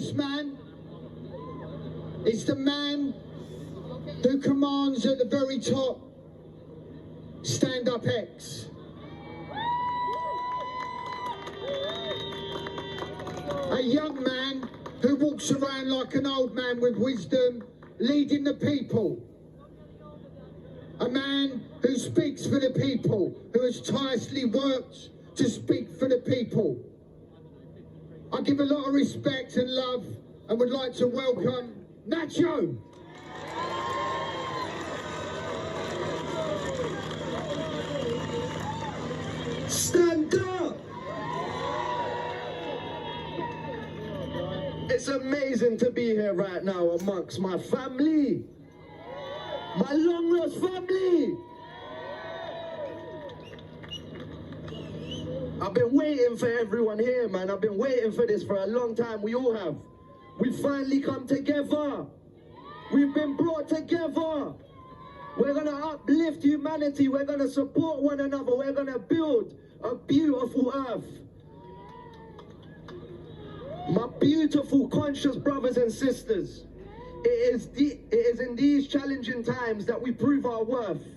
this man is the man who commands at the very top Stand Up X. A young man who walks around like an old man with wisdom, leading the people. A man who speaks for the people, who has tirelessly worked to speak for the people. I give a lot of respect and love and would like to welcome Nacho. Stand up! It's amazing to be here right now amongst my family. My long-lost family. I've been waiting for everyone here, man. I've been waiting for this for a long time. We all have. We finally come together. We've been brought together. We're going to uplift humanity. We're going to support one another. We're going to build a beautiful earth. My beautiful, conscious brothers and sisters, it is in these challenging times that we prove our worth,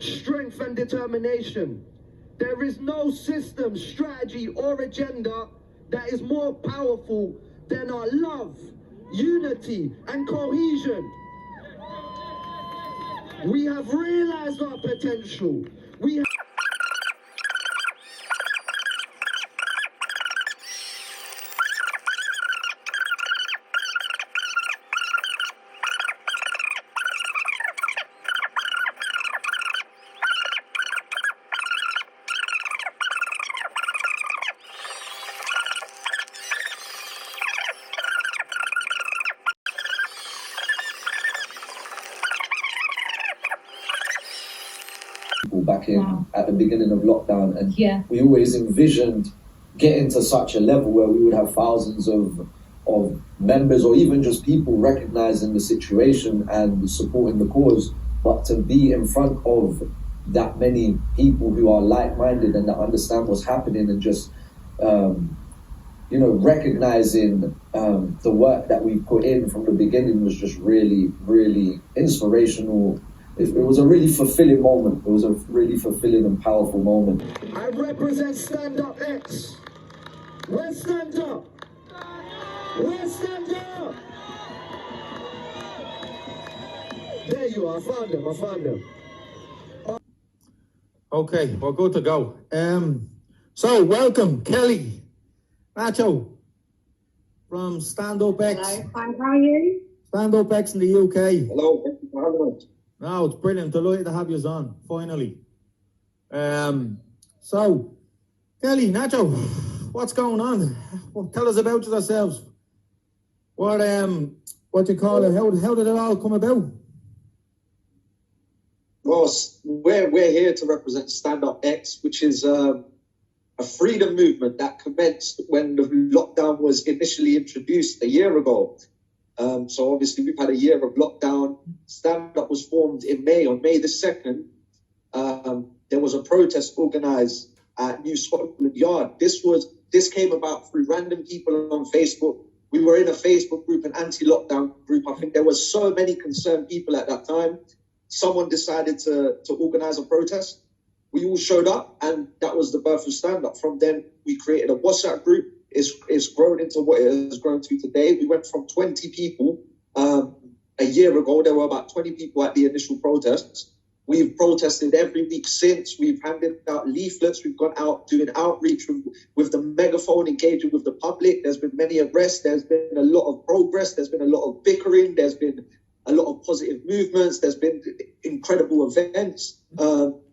strength and determination. There is no system, strategy or agenda that is more powerful than our love, unity and cohesion. We have realized our potential. Back in at the beginning of lockdown, and we always envisioned getting to such a level where we would have thousands of members or even just people recognizing the situation and supporting the cause. But to be in front of that many people who are like-minded and that understand what's happening and just recognizing the work that we put in from the beginning was just really, really inspirational. It was a really fulfilling moment. It was a really fulfilling and powerful moment. I represent Stand Up X. Where's Stand Up? Where's Stand Up? There you are. I found him. Okay, we're good to go. So welcome, Kelly, Nacho, from Stand Up X. Hello, fine, how are you? Stand Up X in the UK. Hello, thank you for having us. No, it's brilliant. Delighted to have you on, finally. So, Kelly, Nacho, what's going on? Well, tell us about yourselves. What you call it? How did it all come about? Well, we're here to represent Stand Up X, which is a freedom movement that commenced when the lockdown was initially introduced a year ago. So obviously we've had a year of lockdown. Stand Up was formed in May, on May the 2nd. There was a protest organised at New Scotland Yard. This came about through random people on Facebook. We were in a Facebook group, an anti-lockdown group. I think there were so many concerned people at that time. Someone decided to organise a protest. We all showed up, and that was the birth of Stand Up. From then, we created a WhatsApp group. It's grown into what it has grown to today. We went from 20 people a year ago. There were about 20 people at the initial protests. We've protested every week since. We've handed out leaflets. We've gone out doing outreach with the megaphone, engaging with the public. There's been many arrests. There's been a lot of progress. There's been a lot of bickering. There's been a lot of positive movements. There's been incredible events.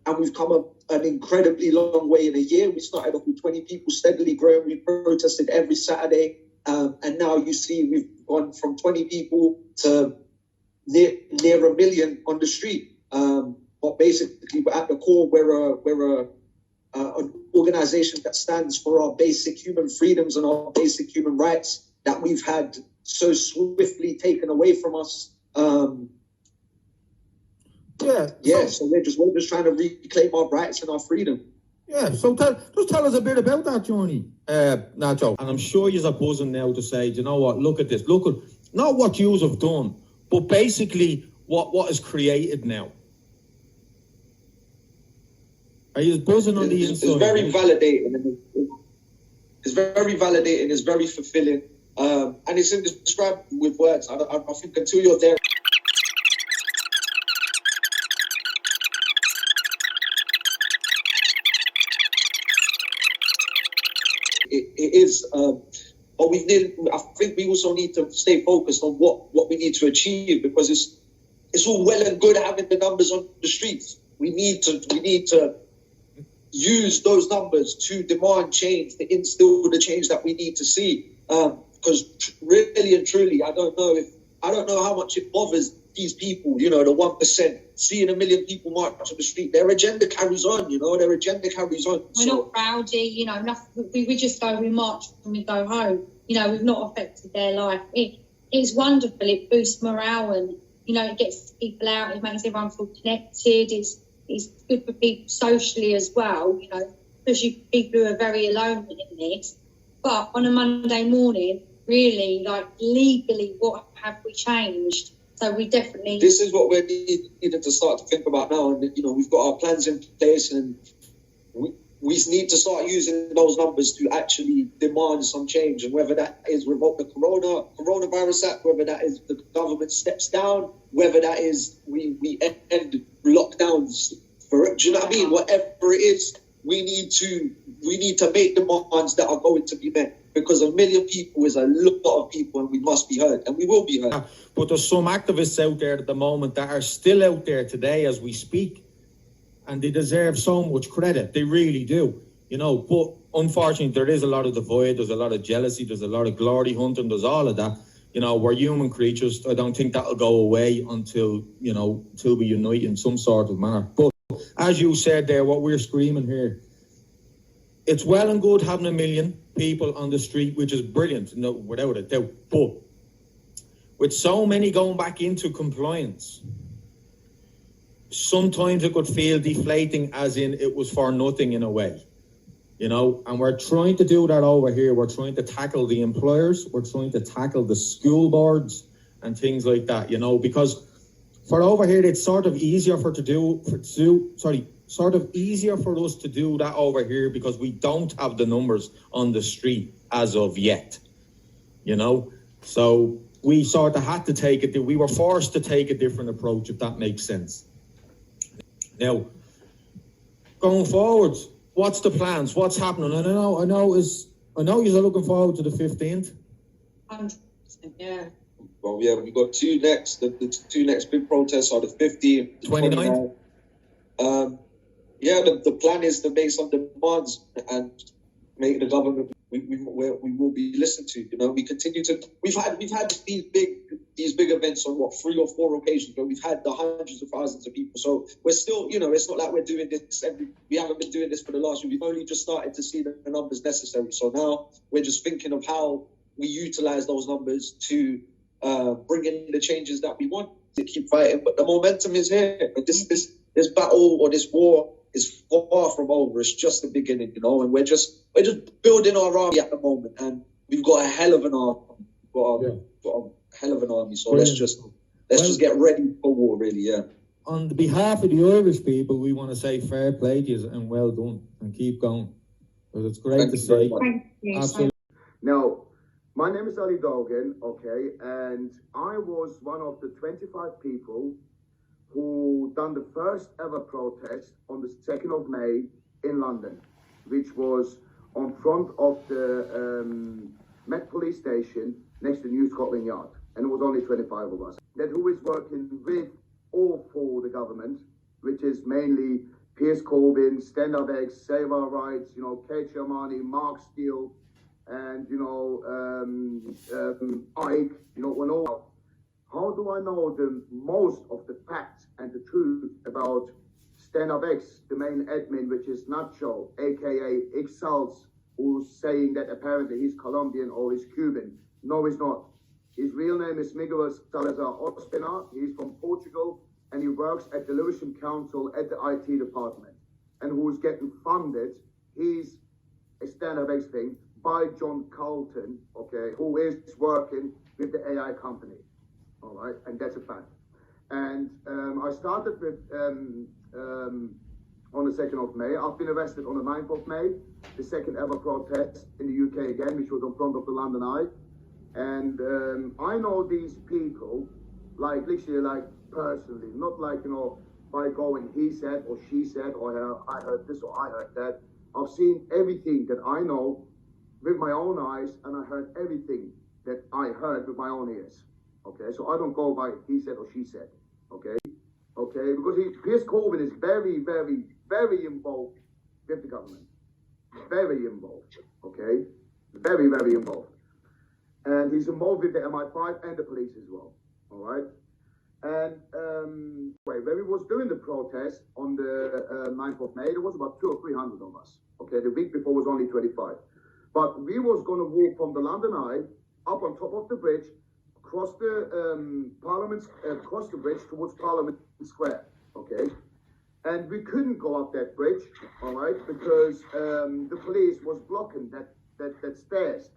And we've come an incredibly long way in a year. We started off with 20 people, steadily growing. We protested every Saturday. And now you see we've gone from 20 people to near 1 million on the street. But basically, at the core, we're an organization that stands for our basic human freedoms and our basic human rights that we've had so swiftly taken away from us. So we're just trying to reclaim our rights and our freedom. Yeah, so just tell us a bit about that journey, Nacho. And I'm sure you're buzzing now to say, you know what, look at this. Look at, not what yous have done, but basically what is created now. Are you buzzing on the inside? It's very validating. It's very validating. It's very fulfilling. And it's indescribable with words. I think until you're there, it is. But I think we also need to stay focused on what we need to achieve, because it's all well and good having the numbers on the streets. We need to use those numbers to demand change, to instill the change that we need to see. Because really and truly, I don't know how much it bothers these people, the 1%, seeing 1 million people march on the street. Their agenda carries on, their agenda carries on. We're not rowdy, nothing. We just go, we march and we go home. We've not affected their life. It's wonderful. It boosts morale and, it gets people out. It makes everyone feel connected. It's good for people socially as well, especially people who are very alone in this. But on a Monday morning, really, legally, what have we changed? So we definitely... This is what we're needing to start to think about now. And, we've got our plans in place, and we need to start using those numbers to actually demand some change. And whether that is revoke the coronavirus act, whether that is the government steps down, whether that is we end lockdowns. Do you know what I mean? Whatever it is, we need to make demands that are going to be met, because 1 million people is a lot of people, and we must be heard, and we will be heard. But there's some activists out there at the moment that are still out there today as we speak, and they deserve so much credit. They really do, But unfortunately, there is a lot of divide. There's a lot of jealousy. There's a lot of glory hunting. There's all of that. We're human creatures. I don't think that'll go away until we unite in some sort of manner. But as you said there, what we're screaming here, it's well and good having 1 million people on the street, which is brilliant, without a doubt. But with so many going back into compliance, sometimes it could feel deflating, as in it was for nothing in a way, and we're trying to do that over here. We're trying to tackle the employers. We're trying to tackle the school boards and things like that, because for over here, it's sort of easier easier for us to do that over here, because we don't have the numbers on the street as of yet, so we sort of had to take it. We were forced to take a different approach, if that makes sense. Now, going forward, what's the plans? What's happening? I know you're looking forward to the 15th. 100%, yeah. Well, yeah, we've got two next. The two next big protests are the 15th, 29th. Yeah, the plan is to make some demands and make the government. We will be listened to. We continue to. We've had these big events on 3 or 4 occasions where we've had the hundreds of thousands of people. So we're still, it's not like we're doing this we haven't been doing this for the last week. We've only just started to see the numbers necessary. So now we're just thinking of how we utilize those numbers to bring in the changes that we want to keep fighting. But the momentum is here. But this battle or this war is far from over. It's just the beginning, and we're just building our army at the moment, and we've got a hell of an army. Got a hell of an army. So let's just get ready for war, really. Yeah. On behalf of the Irish people, we want to say fair play to you and well done, and keep going, because it's great to see. Thank you. Absolutely. Now, my name is Ali Dogan, okay, and I was one of the 25 people who done the first ever protest on the 2nd of May in London, which was on front of the Met Police Station next to New Scotland Yard. And it was only 25 of us. That who is working with or for the government, which is mainly Piers, Corbyn, Stand Up X, Save Our Rights, Kate Shemerami, Mark Steele, and, Ike, and all. How do I know the most of the facts and the truth about Stand Up X, the main admin, which is Nacho, aka Ixals, who's saying that apparently he's Colombian or he's Cuban? No, he's not. His real name is Miguel Salazar Ospina. He's from Portugal, and he works at the Lewisham Council at the IT department. and who's getting funded, he's a stand-up X thing by John Carlton, okay, who is working with the AI company, all right, and that's a fact. And I started with on the 2nd of May. I've been arrested on the 9th of May, the second ever protest in the UK again, which was in front of the London Eye. And I know these people, like literally, like personally, not like, you know, by going he said or she said or I heard this or I heard that. I've seen everything that I know with my own eyes, and I heard everything that I heard with my own ears. Okay, so I don't go by he said or she said. Okay, because Piers Corbyn is very, very, very involved with the government. Very involved. Okay, very, very involved. And he's involved with the MI5 and the police as well. All right. And when we was doing the protest on the 9th of May, there was about 200 or 300 of us. Okay, the week before was only 25. But we was going to walk from the London Eye up on top of the bridge, across the across the bridge towards Parliament Square. Okay, and we couldn't go up that bridge, all right, because the police was blocking them stairs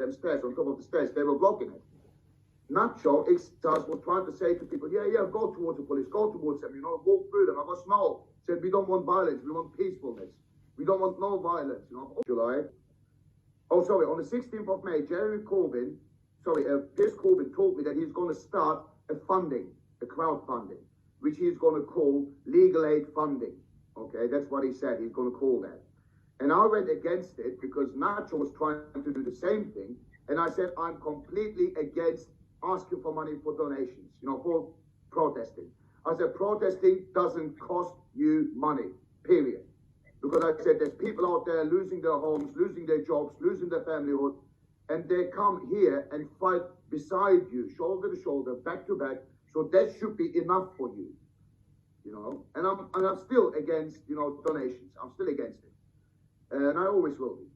on top of the stairs. They were blocking it. Nacho, ex-stars, was trying to say to people, yeah, go towards the police, go towards them, you know, walk through them. I goes, no. Said, we don't want violence, we want peacefulness. We don't want no violence, you know. July. Oh, sorry, on the 16th of May, Piers Corbyn told me that he's going to start a crowdfunding, which he's going to call legal aid funding. Okay, that's what he said, he's going to call that. And I went against it because Nacho was trying to do the same thing. And I said, I'm completely against asking for money for donations, you know, for protesting. I said, protesting doesn't cost you money, period. Because I said, there's people out there losing their homes, losing their jobs, losing their familyhood, and they come here and fight beside you, shoulder to shoulder, back to back. So that should be enough for you, you know. And I'm still against, you know, donations. I'm still against it, and I always will be.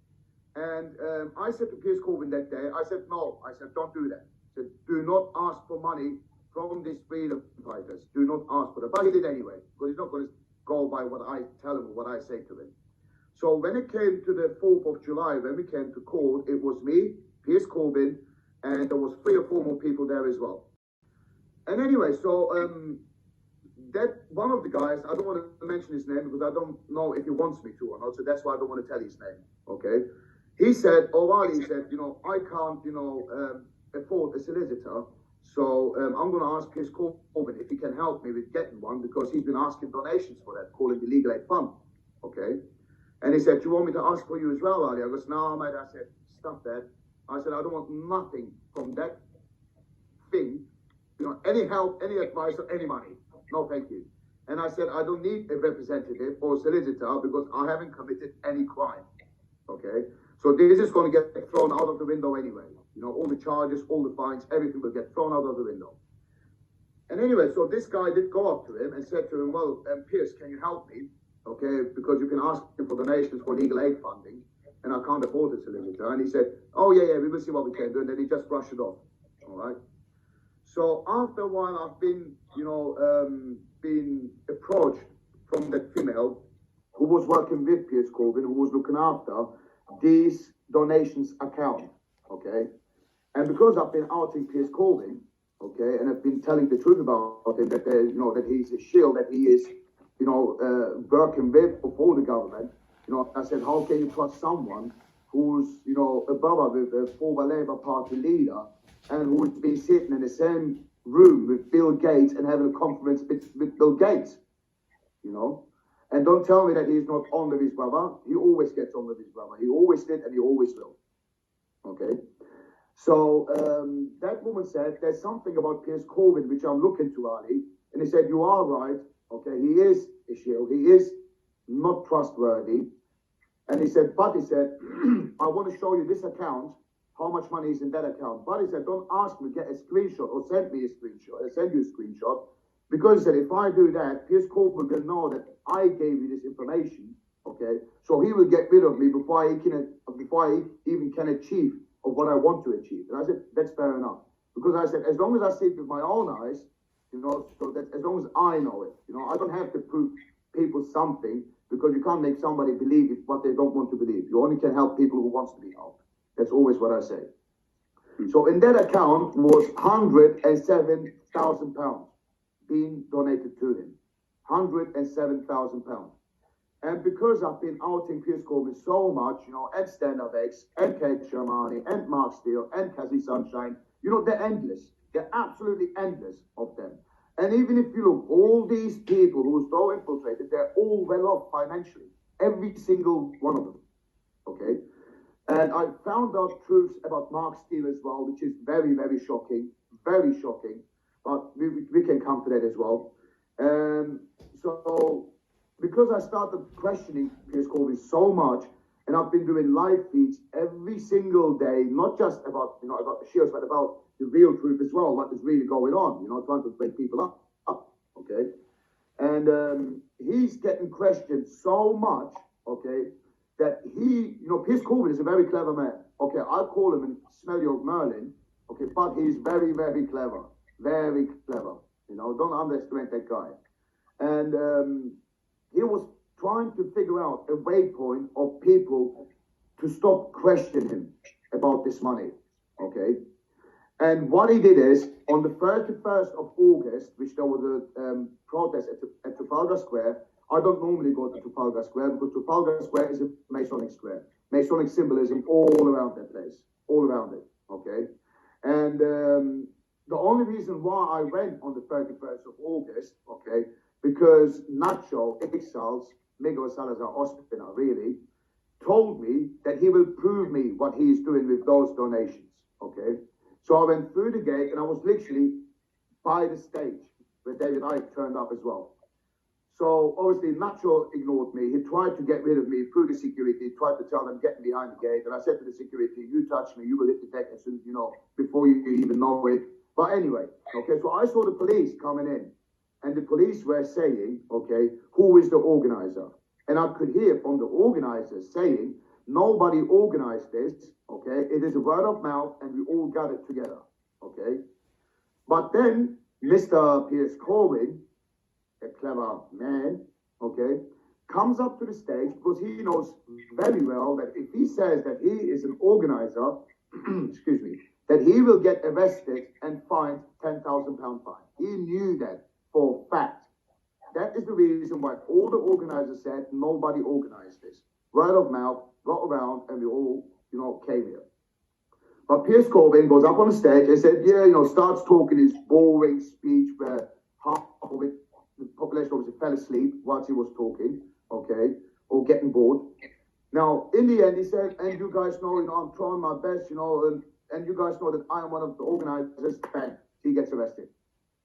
And I said to Piers Corbyn that day, I said, no, I said, don't do that. I said, do not ask for money from these freedom fighters. Do not ask for that. But he did anyway, because he's not going to go by what I tell him or what I say to him. So when it came to the 4th of July, when we came to court, it was me, Piers Corbyn, and there was 3 or 4 more people there as well. And anyway, so that one of the guys, I don't want to mention his name because I don't know if he wants me to or not, so that's why I don't want to tell his name, okay? He said, O'Reilly said, you know, I can't, you know, afford a solicitor, so I'm going to ask Piers Corbyn if he can help me with getting one, because he's been asking donations for that, calling the legal aid fund, okay? And he said, do you want me to ask for you as well, Ali? I goes, no, mate. I said, stuff that. I said, I don't want nothing from that thing, you know, any help, any advice, or any money. No, thank you. And I said, I don't need a representative or a solicitor because I haven't committed any crime, okay? So this is going to get thrown out of the window anyway. You know, all the charges, all the fines, everything will get thrown out of the window. And anyway, so this guy did go up to him and said to him, well, Piers, can you help me? Okay, because you can ask him for donations for legal aid funding, and I can't afford a solicitor. And he said, oh, yeah, we will see what we can do. And then he just brushed it off, all right? So after a while, I've been, you know, been approached from that female who was working with Piers Corbyn, who was looking after these donations account, okay? And because I've been outing Piers Corbyn, okay, and I've been telling the truth about him, that you know, that he's a shield, that he is, you know, working with for the government, you know, I said, how can you trust someone who's, you know, a brother with a former Labour Party leader and who's been sitting in the same room with Bill Gates and having a conference with Bill Gates, you know? And don't tell me that he's not on with his brother. He always gets on with his brother. He always did and he always will. Okay? So that woman said, there's something about Piers Corbyn which I'm looking to, Ali. And he said, you are right. Okay, he is a shield. He is not trustworthy. And he said, but he said, I want to show you this account, how much money is in that account. But he said, don't ask me, get a screenshot or send me a screenshot. I'll send you a screenshot. Because he said, if I do that, Piers Corbyn will know that I gave you this information, okay? So he will get rid of me before I even can achieve of what I want to achieve. And I said, that's fair enough. Because I said, as long as I see it with my own eyes, you know, so that as long as I know it, you know, I don't have to prove people something because you can't make somebody believe what they don't want to believe. You only can help people who wants to be helped. That's always what I say. So in that account was £107,000 being donated to him. £107,000. And because I've been outing Piers Corbyn so much, you know, and Stand Up X, and Shemerami, and Mark Steele, and Cassie Sunshine, you know, they're endless. They're absolutely endless of them. And even if you look, all these people who are so infiltrated, they're all well off financially. Every single one of them. Okay? And I found out truths about Mark Steele as well, which is very, very shocking. Very shocking. But we can come to that as well. So, because I started questioning Piers Corbyn so much, and I've been doing live feeds every single day, not just about, you know, about the shares, but about the real truth as well, what is really going on, you know, trying to wake people up, okay? And he's getting questioned so much, okay, that he, you know, Piers Corbyn is a very clever man. Okay, I call him a smelly old Merlin, okay, but he's very, very clever. Very clever. You know, don't underestimate that guy. And he was trying to figure out a waypoint of people to stop questioning him about this money, okay? And what he did is, on the 31st of August, which there was a protest at Trafalgar Square. I don't normally go to Trafalgar Square because Trafalgar Square is a Masonic square. Masonic symbolism all around that place, all around it, okay? And the only reason why I went on the 31st of August, okay, because Nacho, Exiles, Miguel Salazar Ospina, really, told me that he will prove me what he is doing with those donations, okay? So I went through the gate and I was literally by the stage where David Icke turned up as well. So obviously Nacho ignored me. He tried to get rid of me through the security, tried to tell them, get me behind the gate. And I said to the security, you touch me, you will hit the deck as soon as, you know, before you even know it. But anyway, okay, so I saw the police coming in. And the police were saying, okay, who is the organizer? And I could hear from the organizers saying, nobody organized this, okay? It is a word of mouth and we all got it together, okay? But then Mr. Piers Corbyn, a clever man, okay, comes up to the stage because he knows very well that if he says that he is an organizer, excuse me, that he will get arrested and fined £10,000 fine. He knew that for a fact. That is the reason why all the organizers said nobody organized this. Word of mouth, got around, and we all, you know, came here. But Piers Corbyn goes up on the stage and said, yeah, you know, starts talking his boring speech where half of it, the population obviously fell asleep whilst he was talking, okay, or getting bored. Now, in the end, he said, and you guys know, you know, I'm trying my best, you know, and you guys know that I am one of the organizers. Bang, he gets arrested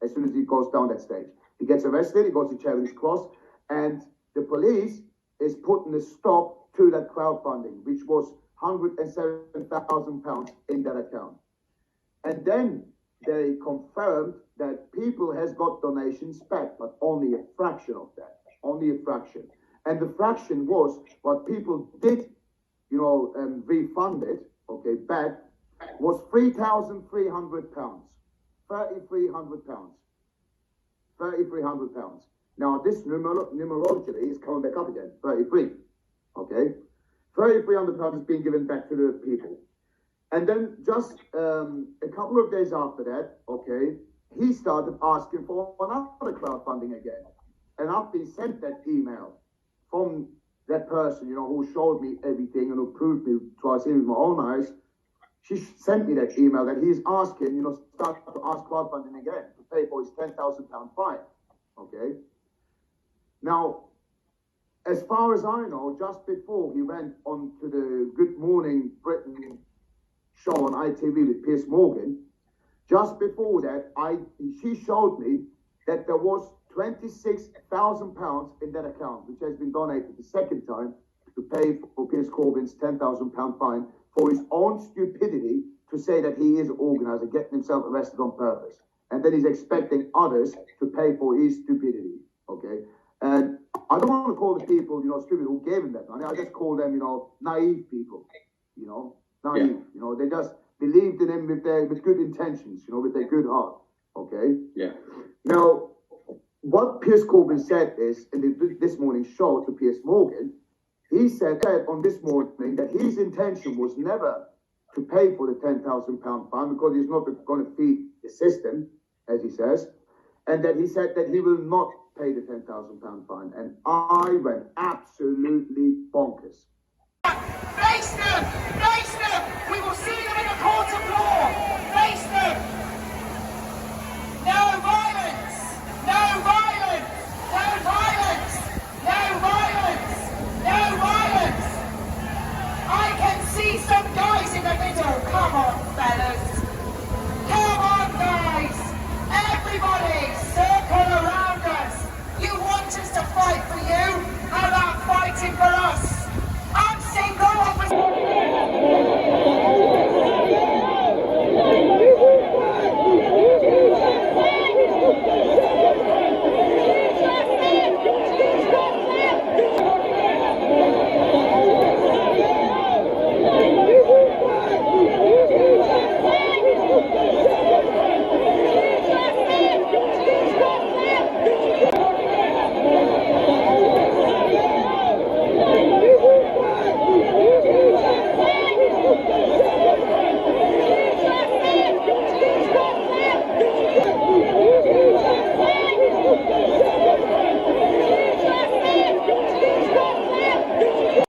as soon as he goes down that stage. He gets arrested, he goes to Charing Cross, and the police is putting a stop to that crowdfunding, which was £107,000 in that account. And then they confirmed that people has got donations back, but only a fraction of that, only a fraction. And the fraction was what people did, you know, refunded, okay, back, was £3,300, £3,300. £3,300. Now this numerologically is coming back up again, 33, okay? £3,300 is being given back to the people. And then just a couple of days after that, okay, he started asking for another crowdfunding again. And I've been sent that email from that person, you know, who showed me everything and who proved me to I see with my own eyes. She sent me that email that he's asking, you know, start to ask crowdfunding again to pay for his £10,000 fine, okay? Now, as far as I know, just before he went on to the Good Morning Britain show on ITV with Piers Morgan, just before that, she showed me that there was £26,000 in that account, which has been donated the second time to pay for Piers Corbyn's £10,000 fine for his own stupidity to say that he is an organizer, getting himself arrested on purpose. And then he's expecting others to pay for his stupidity, okay? And I don't want to call the people, you know, stupid who gave him that money. I just call them, you know, naive people, you know, naive. Yeah. You know, they just believed in him with good intentions, you know, with their good heart, okay? Yeah. Now, what Piers Corbyn said is, in this morning's show to Piers Morgan, he said on this morning that his intention was never to pay for the £10,000 fine because he's not going to feed the system, as he says, and that he said that he will not pay the £10,000 fine. And I went absolutely bonkers. Face them! Face them! We will see them in the court of law!